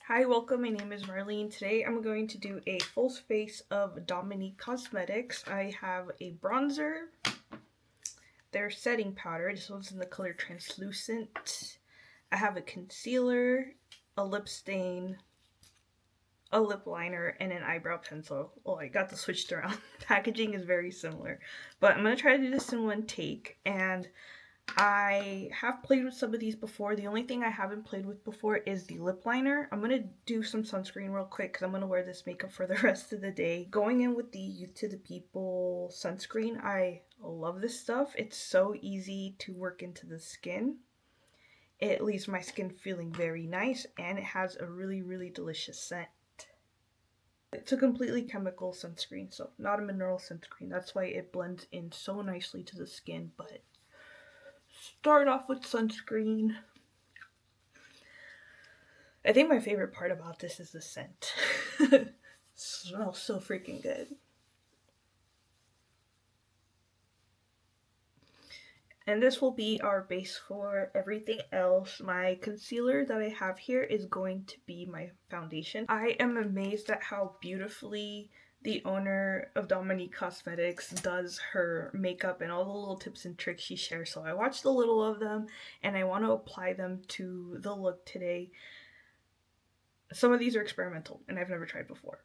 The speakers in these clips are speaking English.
Hi, welcome. My name is Marlene. Today I'm going to do a full face of Dominique Cosmetics. I have a bronzer, their setting powder. This one's in the color Translucent. I have a concealer, a lip stain, a lip liner, and an eyebrow pencil. Oh, I got this switched around. Packaging is very similar. But I'm going to try to do this in one take. And I have played with some of these before. The only thing I haven't played with before is the lip liner. I'm going to do some sunscreen real quick because I'm going to wear this makeup for the rest of the day. Going in with the Youth to the People sunscreen, I love this stuff. It's so easy to work into the skin. It leaves my skin feeling very nice and it has a really delicious scent. It's a completely chemical sunscreen, so not a mineral sunscreen. That's why it blends in so nicely to the skin, but start off with sunscreen. I think my favorite part about this is the scent. It smells so freaking good. And this will be our base for everything else. My concealer that I have here is going to be my foundation. I am amazed at how beautifully the owner of Dominique Cosmetics does her makeup and all the little tips and tricks she shares. So I watched a little of them and I want to apply them to the look today. Some of these are experimental and I've never tried before.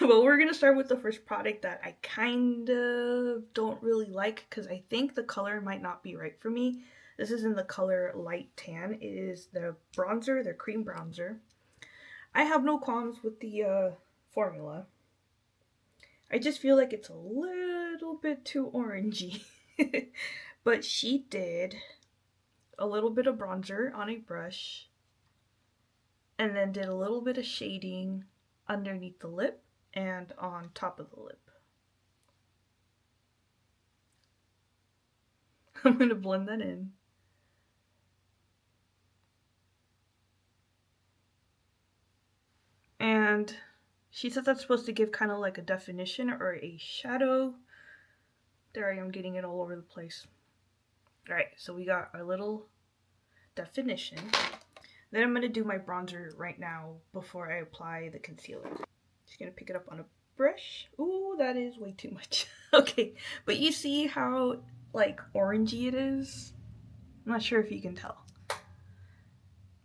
Well, we're gonna start with the first product that I kind of don't really like because I think the color might not be right for me. This is in the color Light Tan. It is the bronzer, the cream bronzer. I have no qualms with the formula. I just feel like it's a little bit too orangey. But she did a little bit of bronzer on a brush and then did a little bit of shading underneath the lip and on top of the lip. I'm going to blend that in. And she said that's supposed to give kind of like a definition or a shadow. There I am getting it all over the place. Alright, so we got our little definition. Then I'm going to do my bronzer right now before I apply the concealer. Just going to pick it up on a brush. Ooh, that is way too much. Okay, but you see how like orangey it is? I'm not sure if you can tell.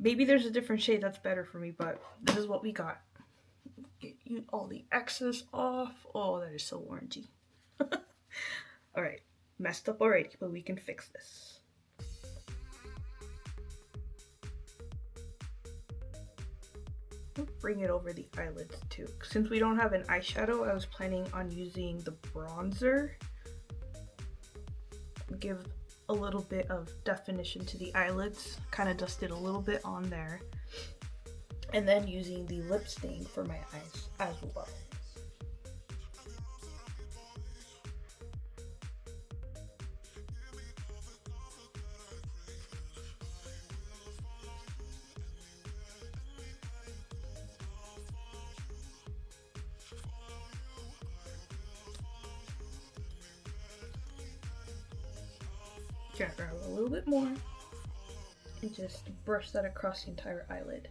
Maybe there's a different shade that's better for me, but this is what we got. Get you all the excess off. Oh, that is so orangey. Alright, messed up already, but we can fix this. Bring it over the eyelids too. Since we don't have an eyeshadow, I was planning on using the bronzer. Give a little bit of definition to the eyelids, kind of dusted a little bit on there, and then using the lip stain for my eyes as well. Grab a little bit more and just brush that across the entire eyelid.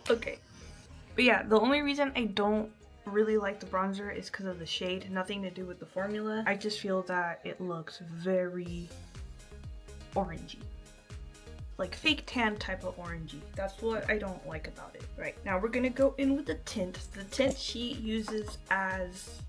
Okay, but yeah, the only reason I don't really like the bronzer is because of the shade, nothing to do with the formula. I just feel that it looks very orangey, like fake tan type of orangey. That's what I don't like about it. Right, now we're gonna go in with the tint. The tint she uses as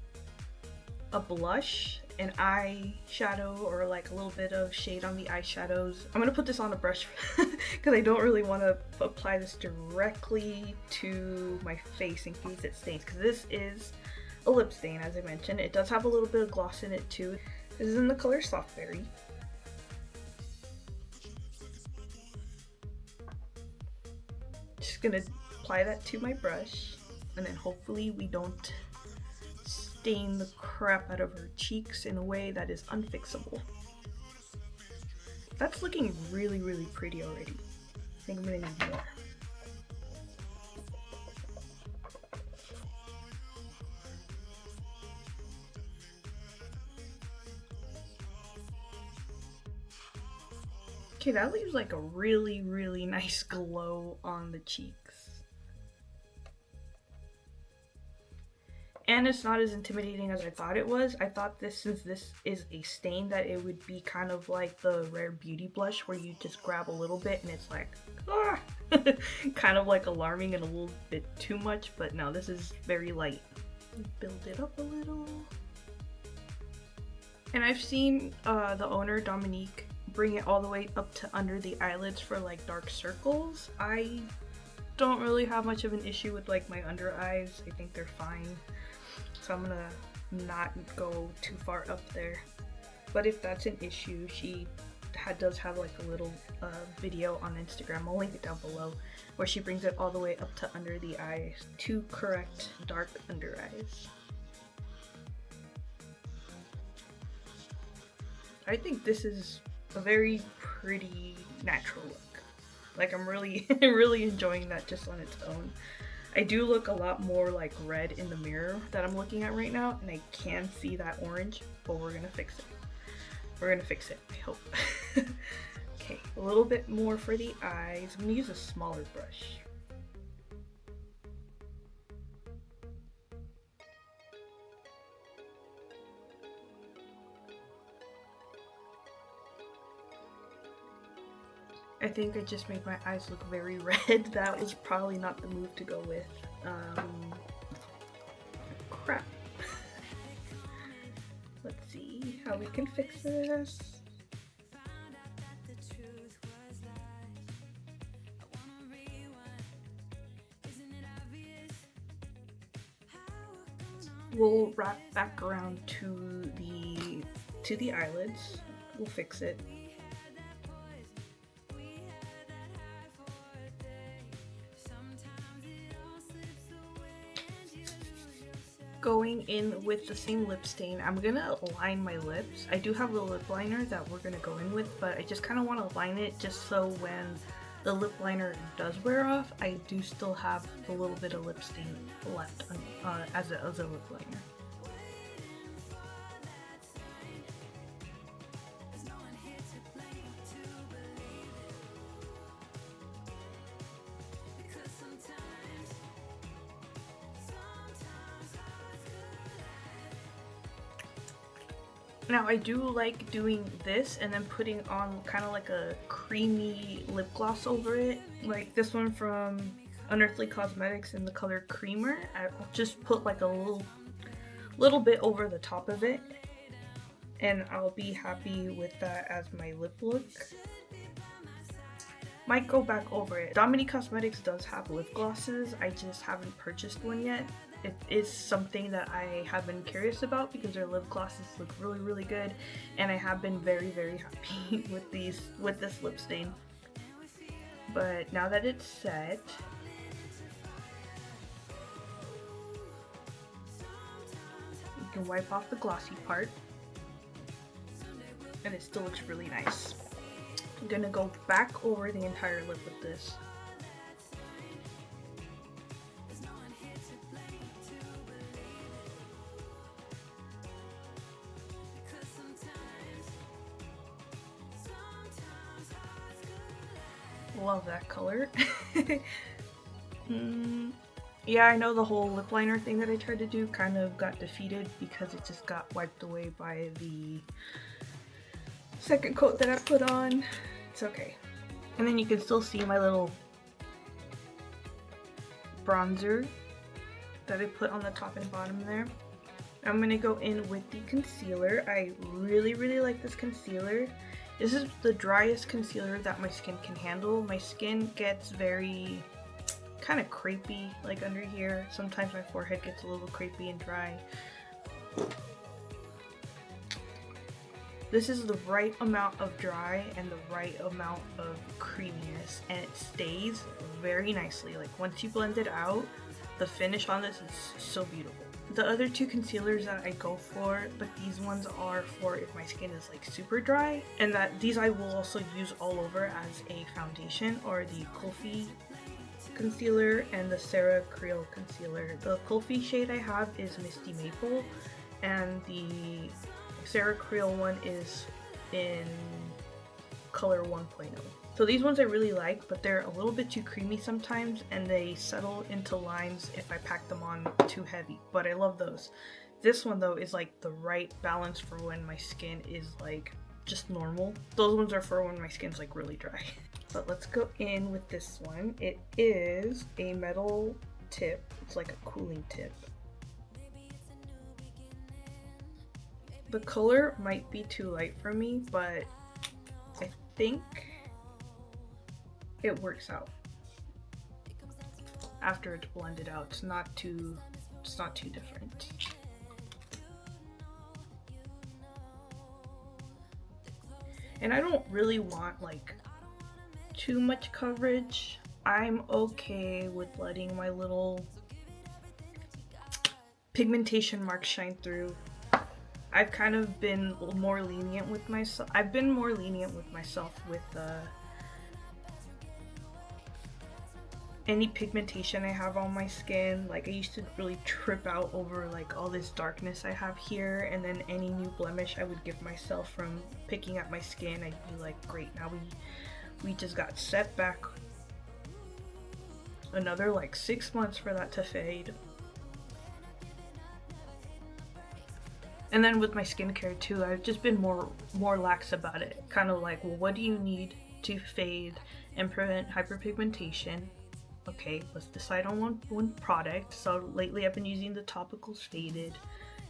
a blush, an eyeshadow, or like a little bit of shade on the eyeshadows. I'm gonna put this on a brush because I don't really want to apply this directly to my face in case it stains, because this is a lip stain, as I mentioned. It does have a little bit of gloss in it too. This is in the color Soft Berry. Just gonna apply that to my brush, and then hopefully we don't stain the crap out of her cheeks in a way that is unfixable. That's looking really pretty already. I think I'm gonna need more. Okay, that leaves like a really, really nice glow on the cheeks. And it's not as intimidating as I thought it was. I thought this, since this is a stain, that it would be kind of like the Rare Beauty blush where you just grab a little bit and it's like, ah! Kind of like alarming and a little bit too much, but no, this is very light. Build it up a little. And I've seen the owner, Dominique, bring it all the way up to under the eyelids for like dark circles. I don't really have much of an issue with like my under eyes. I think they're fine. So I'm gonna not go too far up there. But if that's an issue, she does have like a little video on Instagram, I'll link it down below, where she brings it all the way up to under the eyes to correct dark under eyes. I think this is a very pretty natural look. Like, I'm really really enjoying that just on its own. I do look a lot more like red in the mirror that I'm looking at right now, and I can see that orange, but we're gonna fix it. We're gonna fix it, I hope. Okay, a little bit more for the eyes. I'm gonna use a smaller brush. I think I just made my eyes look very red. That was probably not the move to go with. Crap. Let's see how we can fix this. We'll wrap back around to the eyelids. We'll fix it. Going in with the same lip stain, I'm gonna line my lips. I do have a lip liner that we're gonna go in with, but I just kind of want to line it just so when the lip liner does wear off, I do still have a little bit of lip stain left as a lip liner. Now I do like doing this and then putting on kind of like a creamy lip gloss over it. Like this one from Unearthly Cosmetics in the color Creamer. I'll just put like a little bit over the top of it, and I'll be happy with that as my lip look. Might go back over it. Dominique Cosmetics does have lip glosses. I just haven't purchased one yet. It is something that I have been curious about because their lip glosses look really, really good, and I have been very, very happy with this lip stain. But now that it's set, you can wipe off the glossy part, and it still looks really nice. I'm gonna go back over the entire lip with this. Love that color. Yeah, I know the whole lip liner thing that I tried to do kind of got defeated because it just got wiped away by the second coat that I put on. It's okay. And then you can still see my little bronzer that I put on the top and bottom there. I'm gonna go in with the concealer. I really, really like this concealer. This is the driest concealer that my skin can handle. My skin gets very kind of crepey, like under here. Sometimes my forehead gets a little crepey and dry. This is the right amount of dry and the right amount of creaminess, and it stays very nicely. Like once you blend it out, the finish on this is so beautiful. The other two concealers that I go for, but these ones are for if my skin is like super dry, and that these I will also use all over as a foundation, or the Kulfi concealer and the Sarah Creole concealer. The Kulfi shade I have is Misty Maple, and the Sarah Creole one is in color 1.0. So these ones I really like, but they're a little bit too creamy sometimes, and they settle into lines if I pack them on too heavy, but I love those. This one though is like the right balance for when my skin is like just normal. Those ones are for when my skin's like really dry. But let's go in with this one. It is a metal tip. It's like a cooling tip. The color might be too light for me, but I think it works out after it's blended out. It's not too different. And I don't really want like too much coverage. I'm okay with letting my little pigmentation marks shine through. I've kind of been more lenient with myself. I've been more lenient with myself with any pigmentation I have on my skin. Like I used to really trip out over like all this darkness I have here, and then any new blemish I would give myself from picking at my skin, I'd be like, great, now we just got set back another like 6 months for that to fade. And then with my skincare too, I've just been more lax about it. Kind of like, well, what do you need to fade and prevent hyperpigmentation? Okay, let's decide on one product. So lately I've been using the Topicals Faded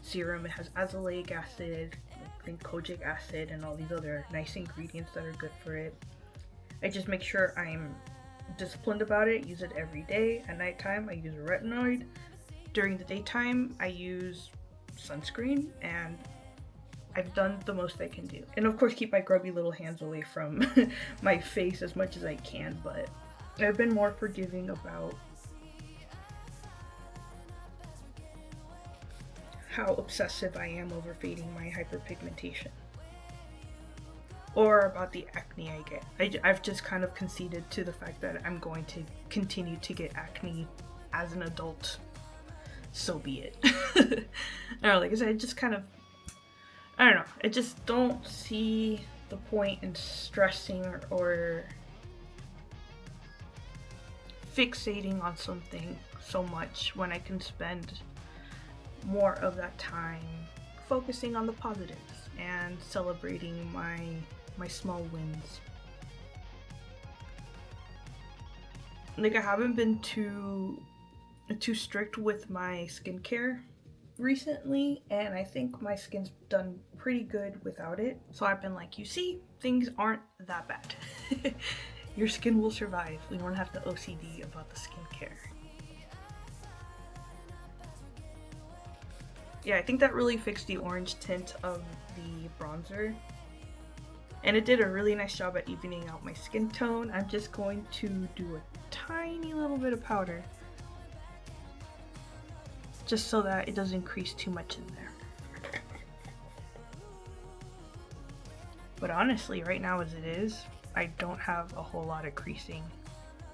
Serum. It has azelaic acid, I think kojic acid, and all these other nice ingredients that are good for it. I just make sure I'm disciplined about it, use it every day. At nighttime I use a retinoid. During the daytime I use sunscreen, and I've done the most I can do. And of course keep my grubby little hands away from my face as much as I can, but I've been more forgiving about how obsessive I am over fading my hyperpigmentation. Or about the acne I get. I've just kind of conceded to the fact that I'm going to continue to get acne as an adult. So be it. I don't know, like I said, I just kind of, I don't know, I just don't see the point in stressing or fixating on something so much when I can spend more of that time focusing on the positives and celebrating my small wins. Like I haven't been too strict with my skincare recently, and I think my skin's done pretty good without it. So I've been like, you see, things aren't that bad. Your skin will survive. We won't have the OCD about the skincare. Yeah, I think that really fixed the orange tint of the bronzer. And it did a really nice job at evening out my skin tone. I'm just going to do a tiny little bit of powder, just so that it doesn't crease too much in there. But honestly, right now as it is, I don't have a whole lot of creasing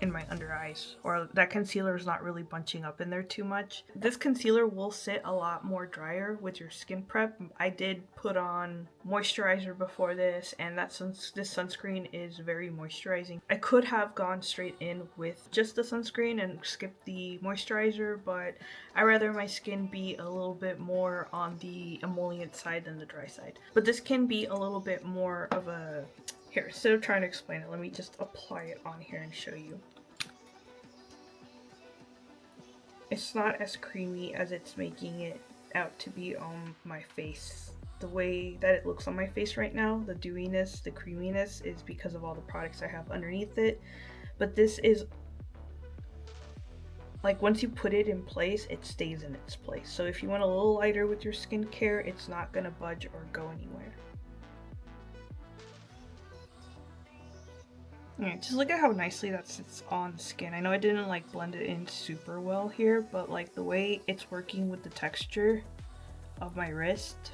in my under eyes, or that concealer is not really bunching up in there too much. This concealer will sit a lot more drier with your skin prep. I did put on moisturizer before this, and this sunscreen is very moisturizing. I could have gone straight in with just the sunscreen and skipped the moisturizer, but I rather my skin be a little bit more on the emollient side than the dry side. But this can be a little bit more of a, here, instead of trying to explain it, let me just apply it on here and show you. It's not as creamy as it's making it out to be on my face. The way that it looks on my face right now, the dewiness, the creaminess, is because of all the products I have underneath it. But this is, like, once you put it in place, it stays in its place. So if you want a little lighter with your skincare, it's not gonna budge or go anywhere. Yeah, just look at how nicely that sits on the skin. I know I didn't like blend it in super well here, but like the way it's working with the texture of my wrist,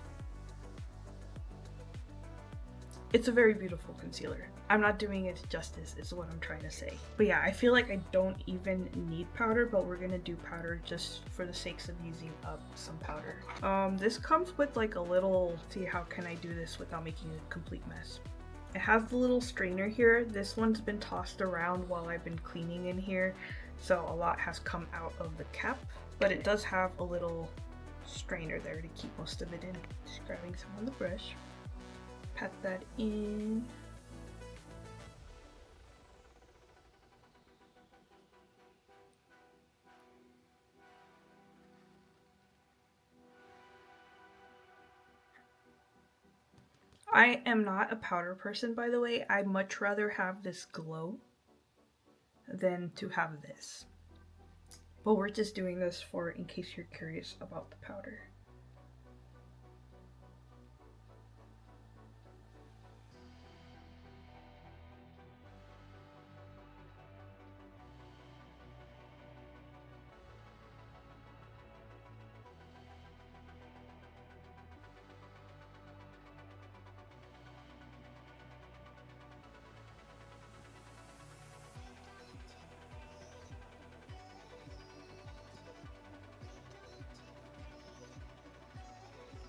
it's a very beautiful concealer. I'm not doing it justice is what I'm trying to say. But yeah, I feel like I don't even need powder, but we're gonna do powder just for the sakes of using up some powder. This comes with like a little, see how can I do this without making a complete mess. It has the little strainer here. This one's been tossed around while I've been cleaning in here, so a lot has come out of the cap, but it does have a little strainer there to keep most of it in. Just grabbing some on the brush, pat that in. I am not a powder person, by the way. I much rather have this glow than to have this. But we're just doing this for in case you're curious about the powder.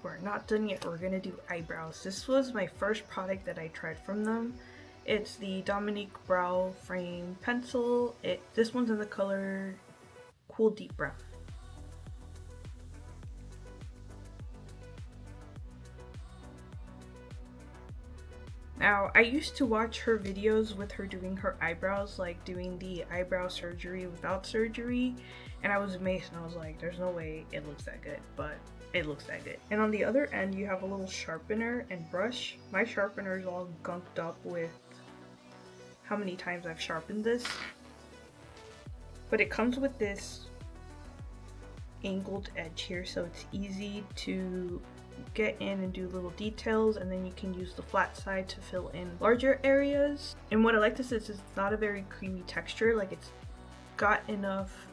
We're not done yet. We're gonna do eyebrows. This was my first product that I tried from them. It's the Dominique Brow Frame Pencil. This one's in the color Cool Deep Brown. Now, I used to watch her videos with her doing her eyebrows, like doing the eyebrow surgery without surgery, and I was amazed and I was like, there's no way it looks that good, but it looks that good. And on the other end, you have a little sharpener and brush. My sharpener is all gunked up with how many times I've sharpened this. But it comes with this angled edge here, so it's easy to get in and do little details, and then you can use the flat side to fill in larger areas. And what I like this is it's not a very creamy texture, like it's got enough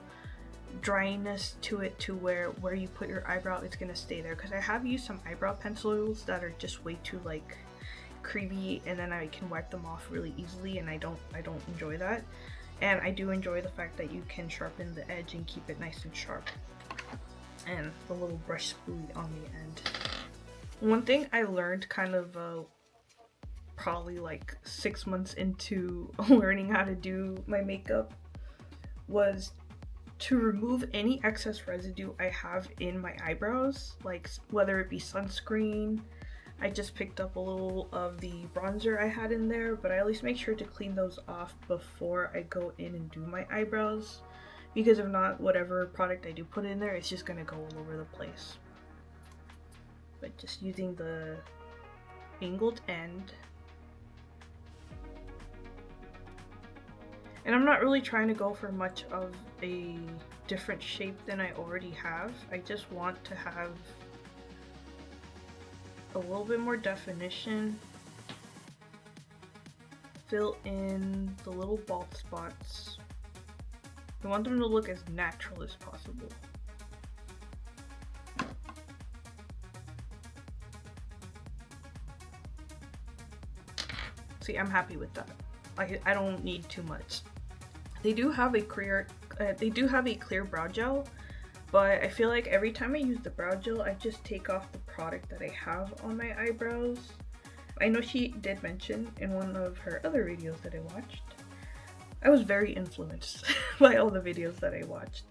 dryness to it to where you put your eyebrow it's gonna stay there, because I have used some eyebrow pencils that are just way too like creamy, and then I can wipe them off really easily, and I don't enjoy that. And I do enjoy the fact that you can sharpen the edge and keep it nice and sharp, and the little brush spoolie on the end. One thing I learned kind of probably like 6 months into learning how to do my makeup was to remove any excess residue I have in my eyebrows, like whether it be sunscreen. I just picked up a little of the bronzer I had in there, but I always make sure to clean those off before I go in and do my eyebrows, because if not, whatever product I do put in there, it's just gonna go all over the place. But just using the angled end. And I'm not really trying to go for much of a different shape than I already have. I just want to have a little bit more definition. Fill in the little bald spots. I want them to look as natural as possible. See, I'm happy with that. I don't need too much. They do have a clear brow gel, but I feel like every time I use the brow gel, I just take off the product that I have on my eyebrows. I know she did mention in one of her other videos that I watched, I was very influenced by all the videos that I watched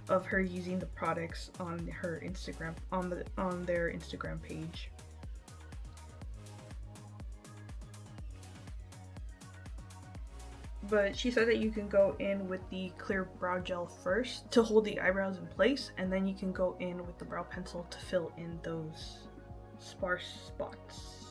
of her using the products on her Instagram, on their Instagram page. But she said that you can go in with the clear brow gel first to hold the eyebrows in place, and then you can go in with the brow pencil to fill in those sparse spots.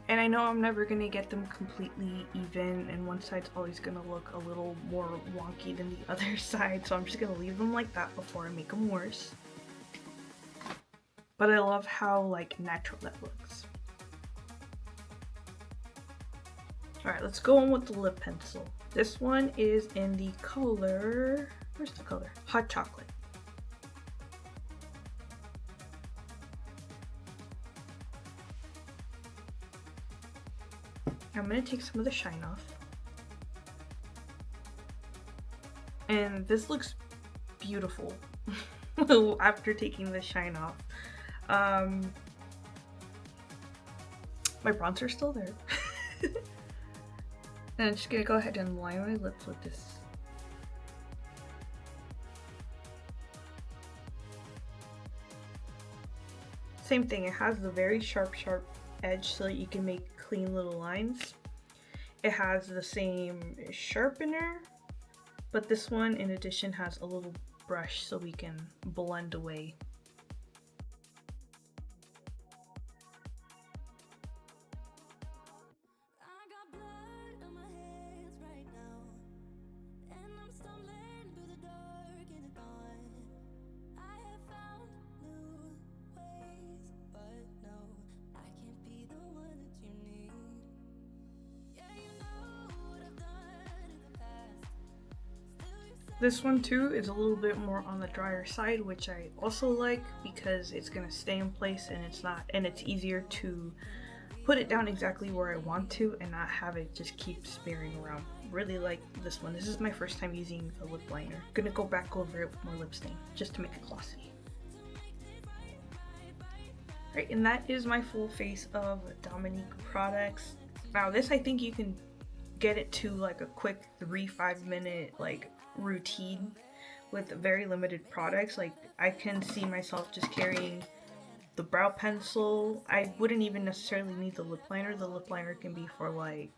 And I know I'm never gonna get them completely even, and one side's always gonna look a little more wonky than the other side, so I'm just gonna leave them like that before I make them worse. But I love how like natural that looks. Alright, let's go on with the lip pencil. This one is in the color, where's the color? Hot Chocolate. I'm gonna take some of the shine off. And this looks beautiful after taking the shine off. My bronzer's still there. And I'm just gonna go ahead and line my lips with this. Same thing, it has the very sharp edge so that you can make clean little lines. It has the same sharpener, but this one in addition has a little brush so we can blend away. This one too is a little bit more on the drier side, which I also like because it's gonna stay in place and it's easier to put it down exactly where I want to and not have it just keep smearing around. Really like this one. This is my first time using the lip liner. Gonna go back over it with more lip stain just to make it glossy. Right, and that is my full face of Dominique products. Now this, I think you can get it to like a quick 3-5 minute like routine with very limited products. Like I can see myself just carrying the brow pencil. I wouldn't even necessarily need the lip liner. The lip liner can be for like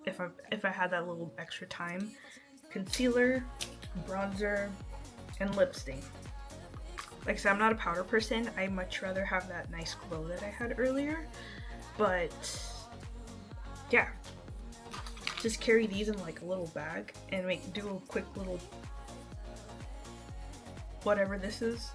if I had that little extra time. Concealer, bronzer, and lip stain. Like I said, I'm not a powder person. I much rather have that nice glow that I had earlier. But yeah, just carry these in like a little bag and do a quick little whatever this is.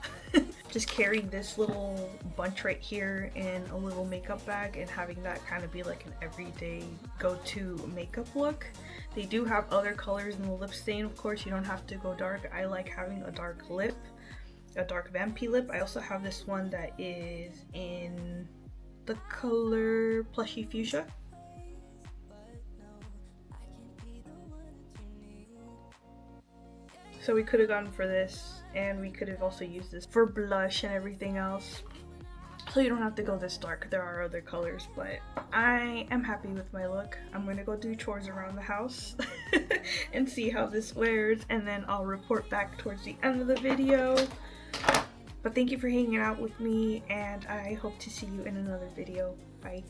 Just carry this little bunch right here in a little makeup bag and having that kind of be like an everyday go-to makeup look. They do have other colors in the lip stain, of course. You don't have to go dark. I like having a dark lip, a dark vampy lip. I also have this one that is in the color Plushy Fuchsia. So we could have gone for this, and we could have also used this for blush and everything else. So you don't have to go this dark. There are other colors, but I am happy with my look. I'm gonna go do chores around the house and see how this wears, and then I'll report back towards the end of the video. But thank you for hanging out with me, and I hope to see you in another video. Bye.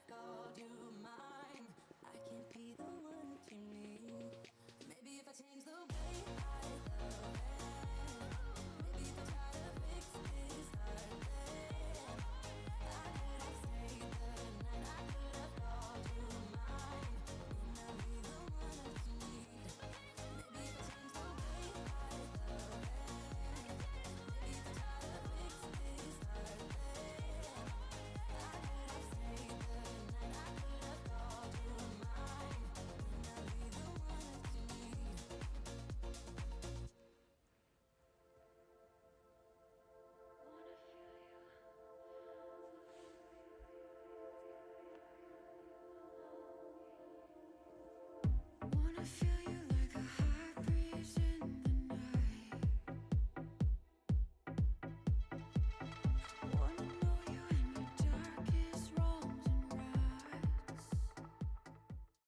Called you mine. I can't be the one that you need.